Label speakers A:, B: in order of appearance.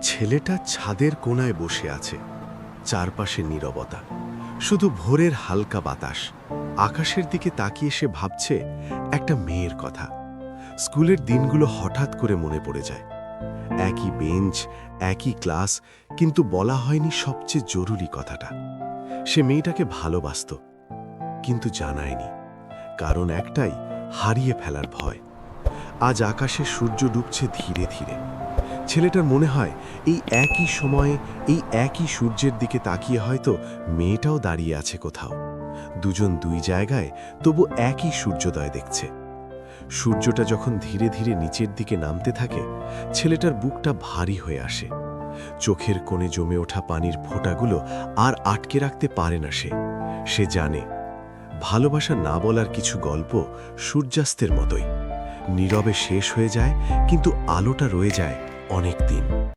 A: ছেলেটা ছাদের কোণায় বসে আছে, চারপাশে নীরবতা, শুধু ভোরের হালকা বাতাস। আকাশের দিকে তাকিয়ে সে ভাবছে একটা মেয়ের কথা। স্কুলের দিনগুলো হঠাৎ করে মনে পড়ে যায়। একই বেঞ্চ, একই ক্লাস, কিন্তু বলা হয়নি সবচেয়ে জরুরি কথাটা। সে মেয়েটাকে ভালোবাসত, কিন্তু জানায়নি, কারণ একটাই, হারিয়ে ফেলার ভয়। আজ আকাশে সূর্য ডুবছে ধীরে ধীরে। ছেলেটার মনে হয় এই একই সময়ে, এই একই সূর্যের দিকে তাকিয়ে হয়তো মেয়েটাও দাঁড়িয়ে আছে কোথাও। দুজন দুই জায়গায়, তবু একই সূর্যোদয় দেখছে। সূর্যটা যখন ধীরে ধীরে নিচের দিকে নামতে থাকে, ছেলেটার বুকটা ভারী হয়ে আসে। চোখের কোণে জমে ওঠা পানির ফোঁটাগুলো আর আটকে রাখতে পারে না সে। সে জানে, ভালোবাসা না বলার কিছু গল্প সূর্যাস্তের মতোই, নীরবে শেষ হয়ে যায়, কিন্তু আলোটা রয়ে যায় অনেক দিন।